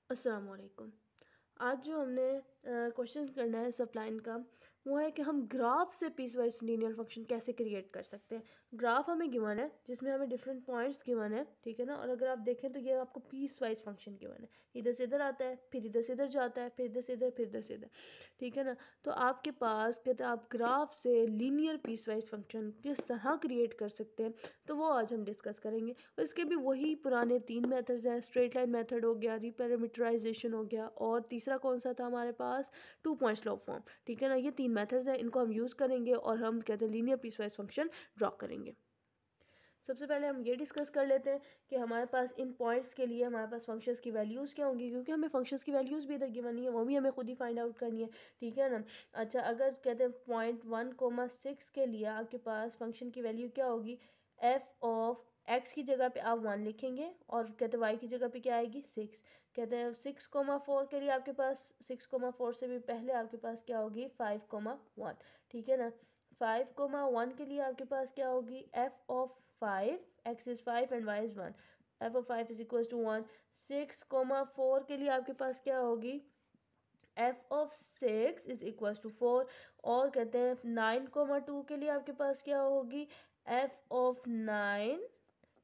अस्सलाम वालेकुम। आज जो हमने क्वेश्चन करना है सप्लाइन का, वो है कि हम ग्राफ से पीस वाइज लीनियर फंक्शन कैसे क्रिएट कर सकते हैं। ग्राफ हमें गिवन है जिसमें हमें डिफरेंट पॉइंट्स गिवन है, ठीक है ना। और अगर आप देखें तो ये आपको पीस वाइज फंक्शन गिवन है, इधर से इधर आता है, फिर इधर से इधर जाता है, फिर इधर से इधर, फिर इधर से इधर, ठीक है ना। तो आपके पास कहते हैं आप ग्राफ से लीनियर पीस वाइज फंक्शन किस तरह क्रिएट कर सकते हैं, तो वो आज हम डिस्कस करेंगे। और इसके भी वही पुराने 3 मेथड्स हैं, स्ट्रेट लाइन मेथड हो गया, रिपैरामीटराइजेशन हो गया, और तीसरा कौन सा था हमारे पास, 2 पॉइंट स्लोप फॉर्म, ठीक है ना। ये 3 मेथड्स हैं, इनको हम यूज़ करेंगे और हम कहते हैं linear piecewise function draw करेंगे। सबसे पहले हम ये डिस्कस कर लेते हैं कि हमारे पास इन पॉइंट्स के लिए हमारे पास फंक्शंस की वैल्यूज़ क्या होंगी, क्योंकि हमें फंक्शंस की वैल्यूज़ भी इधर गिवन नहीं है, वो भी हमें खुद ही फाइंड आउट करनी है, ठीक है ना। अच्छा, अगर कहते हैं पॉइंट 1,6 के लिए आपके पास फंक्शन की वैल्यू क्या होगी, एफ ऑफ एक्स की जगह पे आप 1 लिखेंगे और कहते हैं वाई की जगह पे क्या आएगी 6। कहते हैं 6,4 के लिए आपके पास 6,4 से भी पहले आपके पास क्या होगी 5,1, ठीक है ना। 5,1 के लिए आपके पास क्या होगी, F of 5, X is 5 and Y is 1, F of 5 is equal to 1। 6,4 के लिए आपके पास क्या होगी, F of 6 is equal to 4। और कहते हैं 9,2 के लिए आपके पास क्या होगी, F of 9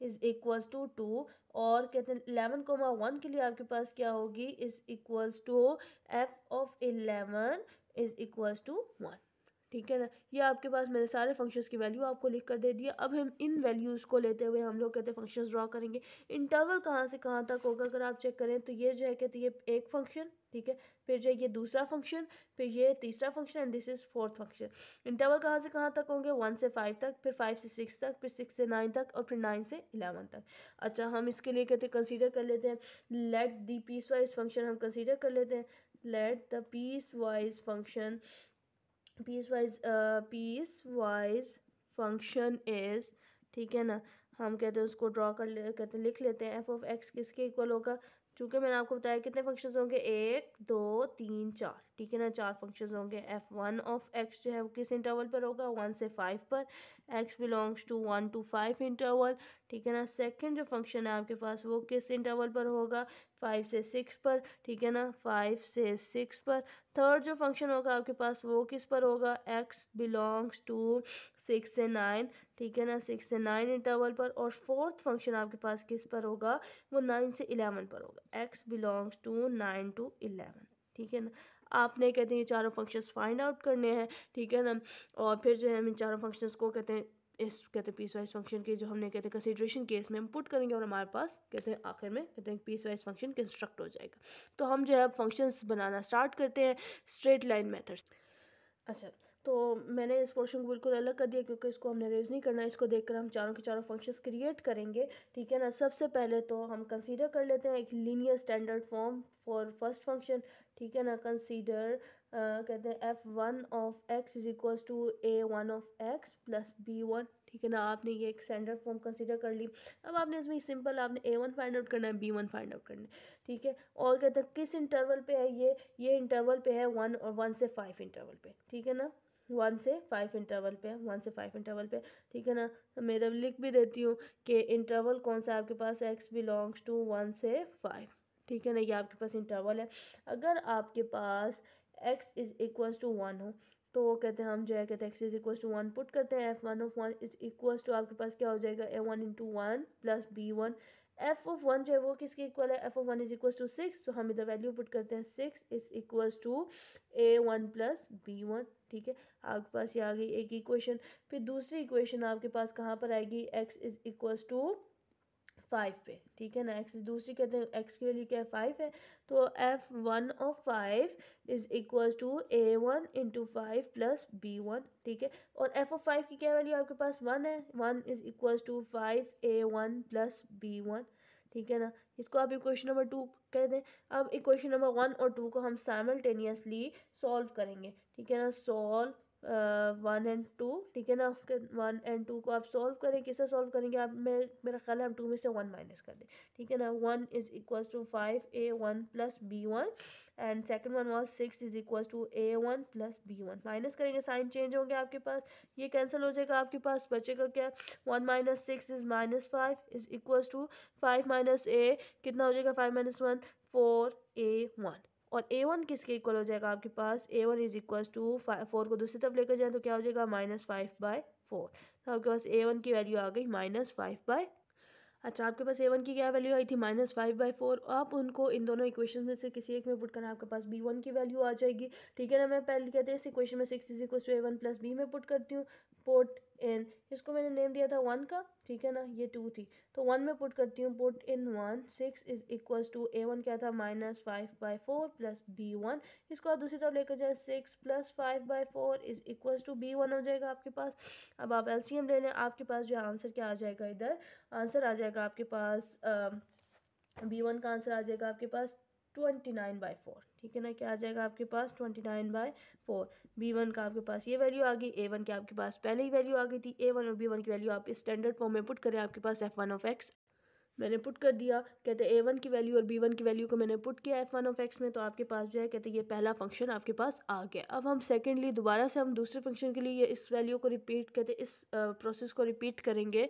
is equals to 2। और कहते हैं 11,1 के लिए आपके पास क्या होगी, is equals to F of 11 is equals to 1, ठीक है ना। ये आपके पास मैंने सारे फंक्शंस की वैल्यू आपको लिख कर दे दिया। अब हम इन वैल्यूज़ को लेते हुए हम लोग कहते हैं फंक्शंस ड्रॉ करेंगे। इंटरवल कहाँ से कहाँ तक होगा, अगर आप चेक करें तो ये जो है कहते हैं ये एक फंक्शन, ठीक है, फिर जो है ये दूसरा फंक्शन, फिर ये तीसरा function and this is fourth function. Interval कहाँ से कहाँ तक होंगे, 1 से 5 तक, फिर 5 से 6 तक, फिर 6 से 9 तक, और फिर 9 से 11 तक। अच्छा, हम इसके लिए कहते हैं कंसीडर कर लेते हैं, let the piecewise function हम कंसीडर कर लेते हैं। Let the piecewise function, piecewise function is, ठीक है ना। हम कहते हैं उसको ड्रॉ कर ले, कहते हैं लिख लेते हैं, एफ ऑफ एक्स किसके इक्वल होगा, चूँकि मैंने आपको बताया कितने फंक्शंस होंगे, 1 2 3 4, ठीक है ना, 4 फंक्शंस होंगे। एफ वन ऑफ एक्स जो है वो किस इंटरवल पर होगा, 1 से 5 पर, X belongs to 1 to 5 interval, ठीक है ना। सेकंड जो फंक्शन है आपके पास वो किस इंटरवल पर होगा, 5 से 6 पर, ठीक है ना, 5 से 6 पर। थर्ड जो फंक्शन होगा आपके पास वो किस पर होगा, एक्स बिलोंग्स टू 6 से 9, ठीक है ना, 6 से 9 इंटरवल पर। और फोर्थ फंक्शन आपके पास किस पर होगा, वो 9 से 11 पर होगा, एक्स बिलोंग्स टू 9 to 11, ठीक है ना। आपने कहते हैं ये चारों फंक्शंस फाइंड आउट करने हैं, ठीक है ना। और फिर जो है हम इन चारों फंक्शंस को कहते हैं इस कहते हैं पीस वाइज फंक्शन के जो हमने कहते हैं कंसीडरेशन केस में हम पुट करेंगे, और हमारे पास कहते हैं आखिर में कहते हैं पीस वाइज फंक्शन कंस्ट्रक्ट हो जाएगा। तो हम जो है फंक्शंस बनाना स्टार्ट करते हैं स्ट्रेट लाइन मेथड्स। अच्छा, तो मैंने इस पोर्शन को बिल्कुल अलग कर दिया क्योंकि इसको हमने रेज नहीं करना है, इसको देखकर हम चारों के चारों फंक्शंस क्रिएट करेंगे, ठीक है ना। सबसे पहले तो हम कंसीडर कर लेते हैं एक linear standard form for first function, ठीक है ना। कंसीडर कहते हैं F one of X is equals to A one of X plus B one, ठीक है ना। आपने ये एक स्टैंडर्ड फॉर्म कंसीडर कर ली। अब आपने इसमें सिंपल आपने ए वन फाइंड आउट करना है, बी वन फाइंड आउट करना है, ठीक है। और कहते हैं किस इंटरवल पे है ये इंटरवल पे है 1 और 1 से 5 इंटरवल पे, ठीक है ना। 1 से 5 इंटरवल पे, 1 से 5 इंटरवल पे, ठीक है ना। तो मैं इधर लिख भी देती हूँ कि इंटरवल कौन सा आपके पास, एक्स बिलोंग्स टू 1 से 5, ठीक है ना। ये आपके पास इंटरवल है। अगर आपके पास x इज इक्वल्स टू 1 हो तो कहते हैं हम जो है कहते हैं X is equals to 1 put करते हैं, F one of 1 is equals to आपके पास क्या हो जाएगा, A one into 1 plus B one. F of 1 जो है वो किसके इक्वल है, F of 1 is equals to 6, तो हम इधर वैल्यू पुट करते हैं 6 is equals to A one plus B one, ठीक है। आपके पास ये आ गई एक इक्वेशन। फिर दूसरी इक्वेशन आपके पास कहाँ पर आएगी, एक्स इज इक्वल्स टू 5 पे, ठीक है ना। एक्स दूसरी कहते हैं एक्स के लिए क्या है 5 है, तो F one of 5 is equals to A one into 5 plus B one, ठीक है। और एफ ऑफ 5 की क्या वैल्यू आपके पास 1 है, 1 is equals to 5 A one plus B one, ठीक है ना। इसको आप इक्वेशन नंबर 2 कह दें। अब इक्वेशन नंबर 1 और 2 को हम साइमल्टेनियसली सॉल्व करेंगे, ठीक है ना। सॉल्व 1 and 2, ठीक है ना। 1 and 2 को आप सॉल्व करें, किससे सॉल्व करेंगे आप, मेरा ख्याल है हम 2 में से 1 माइनस कर दें, ठीक है ना। 1 is equals to 5a1 plus b1 and second one was 6 is equals to a1 plus b1। Minus करेंगे साइन चेंज होंगे आपके पास, ये कैंसिल हो जाएगा, आपके पास बचेगा क्या, 1 minus 6 is -5 is equals to 5 minus a, कितना हो जाएगा 5 माइनस 1, 4a1, और a1 किसके इक्वल हो जाएगा आपके पास, a1 इज इक्वल टू 4 को दूसरी तरफ लेकर जाएं तो क्या हो जाएगा -5/4। तो आपके पास a1 की वैल्यू आ गई -5/। अच्छा, आपके पास a1 की क्या वैल्यू आई थी -5/4। आप उनको इन दोनों इक्वेशन में से किसी एक में पुट करना, आपके पास b1 की वैल्यू आ जाएगी। ठीक है ना। मैं पहले कहते हैं इस इक्वेशन में 6 is equal to a1 plus b में पुट करती हूँ। पुट इन, इसको मैंने नेम दिया था 1 का, ठीक है ना, ये 2 थी तो 1 में पुट करती हूँ। Put in 1, 6 is equal to a1 क्या था -5/4 प्लस b1, इसको आप दूसरी तरफ लेकर जाए 6 + 5/4 इज इक्वल टू b1 हो जाएगा आपके पास। अब आप एलसीएम ले लें, आपके पास जो है आंसर क्या आ जाएगा, इधर आंसर आ जाएगा आपके पास b1 का आंसर आ जाएगा आपके पास 29/4। ठीक है ना, क्या आ जाएगा आपके पास 29/4। b1 का आपके पास ये वैल्यू आ गई, a1 की आपके पास पहले ही वैल्यू आ गई थी। a1 और b1 की वैल्यू आप इस स्टैंडर्ड फॉर्म में पुट करें, आपके पास f1 मैंने पुट कर दिया। कहते हैं a1 की वैल्यू और b1 की वैल्यू को मैंने पुट किया f1 में, तो आपके पास जो है कहते हैं ये पहला फंक्शन आपके पास आ गया। अब हम सेकेंडली दोबारा से हम दूसरे फंक्शन के लिए इस वैल्यू को रिपीट, कहते हैं इस प्रोसेस को रिपीट करेंगे।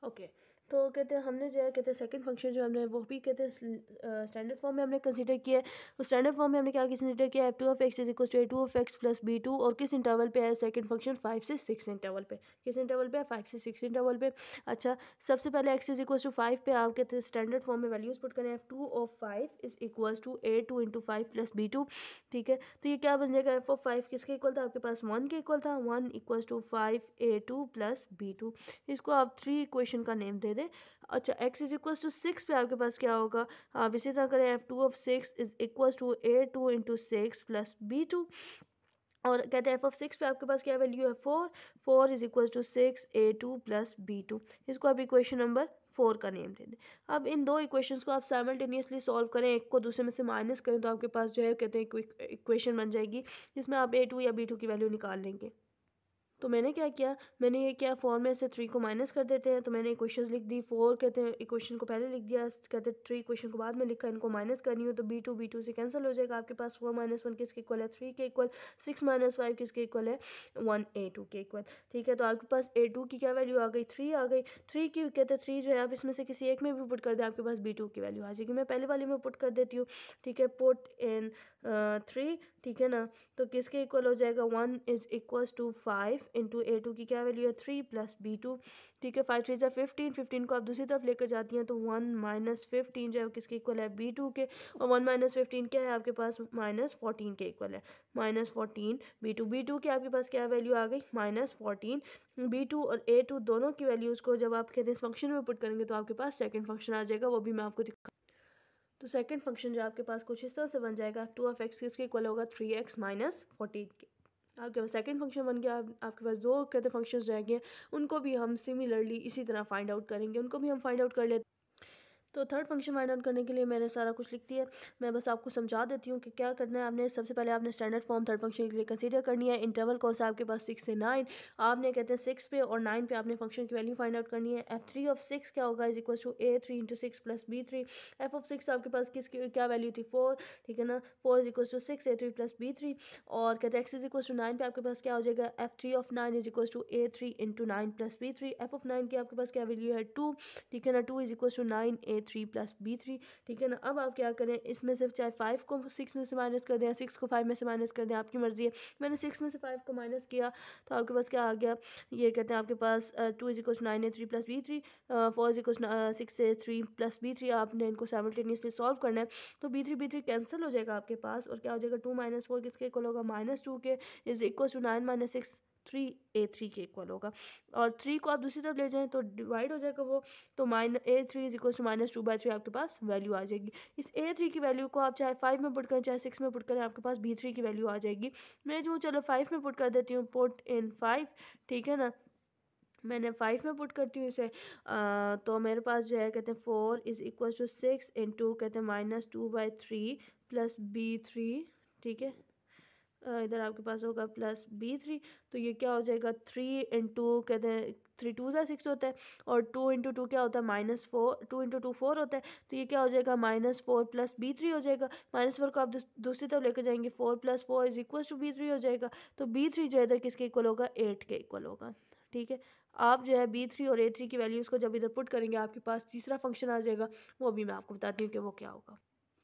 ओके, तो कहते हैं हमने जो है कहते हैं सेकंड फंक्शन जो हमने वो भी कहते हैं स्टैंडर्ड फॉर्म में हमने कंसीडर किया है। उस स्टैंडर्ड फॉर्म में हमने क्या कंसीडर किया, f2 is equal to a2 plus b2, और किस इंटरवल पे है सेकंड फंक्शन 5 से 6 इंटरवल पे। किस इंटरवल पे है 5 से 6 इंटरवल पे। अच्छा, सबसे पहले x इज इक्वल टू 5 पे आप कहते हैं स्टैंडर्ड फॉर्म में वैल्यूज पुट करें। f2 is equal to a2 into 5 plus b2। ठीक है, तो ये क्या बन जाएगा, f किसके इक्वल था आपके पास 1 के इक्वल था। 1 equal to 5a2 plus b2, इसको आप 3 इक्वेशन का नेम दे दें। अच्छा, x इज इक्वल टू 6 पे आपके पास क्या होगा, आप इसी तरह करें f2 is equal to a2 into 6 plus b2, और कहते हैं f पे आपके पास क्या वैल्यू है 4। 4 is equal to 6a2 plus b2, इसको आप इक्वेशन नंबर 4 का नेम दे दें। अब इन दो इक्वेशंस को आप साइमल्टेनियसली सॉल्व करें, एक को दूसरे में से माइनस करें, तो आपके पास जो है कहते हैं इक्वेशन बन जाएगी जिसमें आप a2 या b2 की वैल्यू निकाल लेंगे। तो मैंने क्या किया, मैंने ये किया 4 में से 3 को माइनस कर देते हैं, तो मैंने इक्वेशंस लिख दी। 4 कहते हैं इक्वेशन को पहले लिख दिया, कहते हैं 3 इक्वेशन को बाद में लिखा, इनको माइनस करनी हो तो b2 से कैंसिल हो जाएगा। आपके पास 4 - 1 किसके इक्वल है 3 के इक्वल, 6 - 5 किसके इक्वल है 1 a2 के इक्वल। ठीक है, तो आपके पास a2 की क्या वैल्यू आ गई 3 आ गई। 3 की कहते हैं 3 जो है आप इसमें से किसी एक में भी पुट कर दें, आपके पास b2 की वैल्यू आ जाएगी। मैं पहले वाले में पुट कर देती हूँ। ठीक है, पुट इन 3, ठीक है ना, तो किसके इक्वल हो जाएगा 1 is equal to 5 into a2 की क्या वैल्यू है 3 प्लस b2। ठीक है, 5 3 जा 15, 15 को आप दूसरी तरफ लेकर जाती हैं तो 1 माइनस 15 जो है किसके इक्वल है b2 के, और 1 माइनस 15 क्या है आपके पास -14 के इक्वल है। -14 b2 की आपके पास क्या वैल्यू आ गई -14। b2 और a2 दोनों की वैल्यूज़ को जब आप कहते हैं इस फंक्शन में पुट करेंगे तो आपके पास सेकेंड फंक्शन आ जाएगा, वो भी मैं आपको दिखा। तो सेकंड फंक्शन जो आपके पास कुछ इस तरह से बन जाएगा, f2 किसके इक्वल होगा 3x माइनस 14 के। आपके पास सेकंड फंक्शन बन गया। आपके पास दो कहते फंक्शंस रह गए, उनको भी हम सिमिलरली इसी तरह फाइंड आउट करेंगे, उनको भी हम फाइंड आउट कर लेते। तो थर्ड फंक्शन फाइंड आउट करने के लिए मैंने सारा कुछ लिख दिया। मैं बस आपको समझा देती हूँ कि क्या करना है। आपने सबसे पहले आपने स्टैंडर्ड फॉर्म थर्ड फंक्शन के लिए कंसीडर करनी है। इंटरवल कौन सा आपके पास 6 से 9, आपने कहते हैं 6 पे और 9 पे आपने फंक्शन की वैल्यू फाइंड आउट करनी है। f3 क्या होगा is equal to a3 into 6 plus b3। f आपके पास किसकी क्या वैल्यू थी 4, ठीक है ना, 4 is equal to 6 a3 plus b3, और कहते हैं x इज इक्वल टू 9 पे आपके पास क्या हो जाएगा f3 is equal to a3 into 9 plus b3। f की आपके पास क्या वैल्यू है 2, ठीक है ना, 2 is equal to 9 a3 plus b3, ठीक है ना। अब आप क्या करें, इसमें से चाहे 5 को 6 में से माइनस कर दें या 6 को 5 में से माइनस कर दें, आपकी मर्जी है। मैंने 6 में से 5 को माइनस किया तो आपके पास क्या आ गया, ये कहते हैं आपके पास 2 is equal to 9 a3 plus b3, 4 is equal to 6 a3 plus b3। आपने इनको साइमल्टेनियसली सॉल्व करना है, तो b3 कैंसिल हो जाएगा आपके पास, और क्या हो जाएगा 2 - 4 किसके इक्वल होगा -2 के, इज इक्वल टू 9 - 6 3a3 के इक्वल होगा। और 3 को आप दूसरी तरफ ले जाएं तो डिवाइड हो जाएगा वो, तो a3 इज इक्वल टू -2/3 आपके पास वैल्यू आ जाएगी। इस a3 की वैल्यू को आप चाहे 5 में पुट करें चाहे 6 में पुट करें, आपके पास b3 की वैल्यू आ जाएगी। मैं जो चलो 5 में पुट कर देती हूँ, पुट इन 5, ठीक है ना, मैंने 5 में पुट करती हूँ इसे, तो मेरे पास जो है कहते हैं 4 इज इक्वल टू 6 इंटू कहते हैं -2/3 प्लस b3, ठीक है, इधर आपके पास होगा प्लस b3, तो ये क्या हो जाएगा 3 इंटू कहते हैं 3 2 6 होता है, और 2 इंटू 2 क्या होता है -4, 2 इंटू 2 4 होता है, तो ये क्या हो जाएगा -4 प्लस b3 हो जाएगा। -4 को आप दूसरी तरफ लेकर जाएंगे, 4 + 4 इज इक्वल टू b3 हो जाएगा। तो b3 जो है इधर किसके इक्वल होगा 8 के इक्वल होगा। ठीक है, आप जो है b3 और a3 की वैल्यूज़ को जब इधर पुट करेंगे आपके पास तीसरा फंक्शन आ जाएगा, वो भी मैं आपको बताती हूँ कि वो क्या होगा।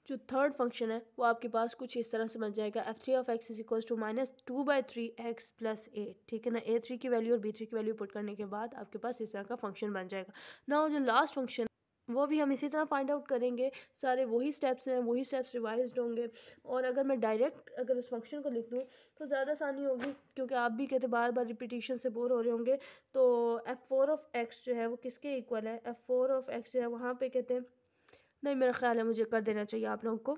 जो थर्ड फंक्शन है वो आपके पास कुछ इस तरह से बन जाएगा f3(x) is equal to -2/3x + 8, ठीक है ना। a3 की वैल्यू और b3 की वैल्यू पुट करने के बाद आपके पास इस तरह का फंक्शन बन जाएगा। ना जो लास्ट फंक्शन वो भी हम इसी तरह फाइंड आउट करेंगे, सारे वही स्टेप्स हैं, वही स्टेप्स रिवाइज्ड होंगे। और अगर मैं डायरेक्ट अगर उस फंक्शन को लिख दूँ तो ज़्यादा आसानी होगी, क्योंकि आप भी कहते बार बार रिपीटिशन से बोर हो रहे होंगे। तो f4(x) जो है वो किसके इक्वल है, f4(x) जो है वहाँ पे कहते हैं, नहीं मेरा ख्याल है मुझे कर देना चाहिए आप लोगों को।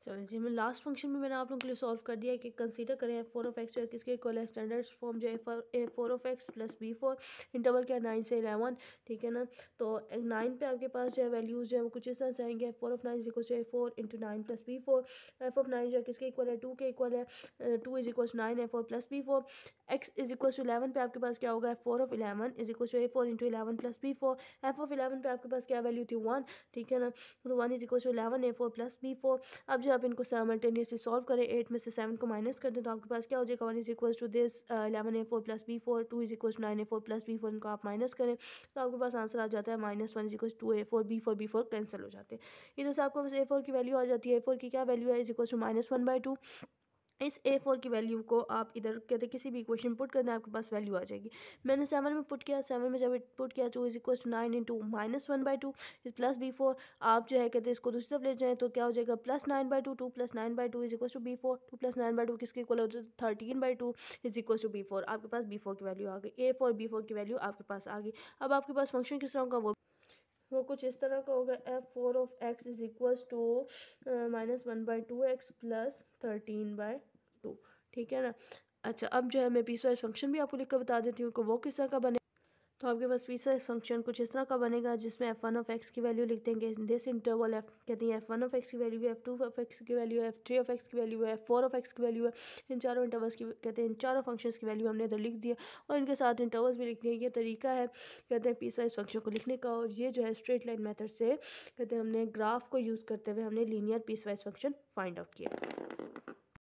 चलो जी, मैं लास्ट फंक्शन भी मैंने आप लोगों के लिए सॉल्व कर दिया है कि कंसीडर करें f4(x) जो है किसके इक्वल है, स्टैंडर्ड फॉर्म जो है a4(x) + b4, इंटरवल क्या है 9 से 11, ठीक है ना। तो 9 पे आपके पास जो है वैल्यूज़ जो है वो कुछ इस तरह से आएंगे, f4(9) is equal to a4 × 9 + b4, f(9) जो है किसके इक्वल है, 2 के इक्वल है, 2 is equal to 9 a4 + b4, x is equal to 11 पे आपके पास क्या होगा, f4(11) is equal to a4 × 11 + b4, f(11) पे आपके पास क्या वैल्यू थी 1, ठीक है ना। तो 1 is equal to 11 a4 + b4। अब जो आप इनको साइमल्टेनियसली सॉल्व करें, 8 में से 7 को माइनस कर दें तो आपके पास क्या हो जाएगा, 1 is equal to this 11 a4 + b4, 2 is equal to 9 a4 + b4, इनको आप माइनस करें तो आपके पास आंसर आ जाता है -1 is equal to 2 a4 b4 cancel हो जाते हैं। इधर से आपको बस a4 की वैल्यू आ जाती है, a4 की क्या वैल्यू है, इज इक्वल टू -1/2। इस a4 की वैल्यू को आप इधर कहते किसी भी इक्वेशन पुट कर दें, आपके पास वैल्यू आ जाएगी। मैंने 7 में पुट किया, 7 में जब पुट किया 2 इज इक्वल टू 9 × -1/2 इस प्लस b4। आप जो है कहते हैं इसको दूसरी तरफ ले जाएं तो क्या हो जाएगा, +9/2, 2 + 9/2 इज इक्वल टू b4, 2 + 9/2 किसके इक्वल हो जाए 13/2 इज इक्वल टू b4। आपके पास b4 की वैल्यू आ गई, a4 b4 की वैल्यू आपके पास आ गई। अब आपके पास फंक्शन किस तरह का वो कुछ इस तरह का होगा, f4(x) is equal to -1/2x + 13/2, ठीक है ना। अच्छा, अब जो है मैं पीसवाइज फंक्शन भी आपको लिख कर बता देती हूँ कि वो किस तरह का बने। तो आपके पास पीसवाइज फंक्शन कुछ इस तरह का बनेगा, जिसमें f1(x) की वैल्यू लिख देंगे दिस इंटरवल f, कहती हैं f1(x) की वैल्यू है, f2(x) की वैल्यू है, f3(x) की वैल्यू है, f4(x) की वैल्यू है। इन चारों इंटरवल्स की कहते हैं इन चारों फंक्शंस की वैल्यू हमने इधर लिख दिया और इनके साथ इंटरवल्स भी लिख दिए। ये तरीका है कहते हैं पीसवाइज फंक्शन को लिखने का, और ये जो है स्ट्रेट लाइन मेथड से कहते हैं हमने ग्राफ को यूज़ करते हुए हमने linear piecewise function find out किया।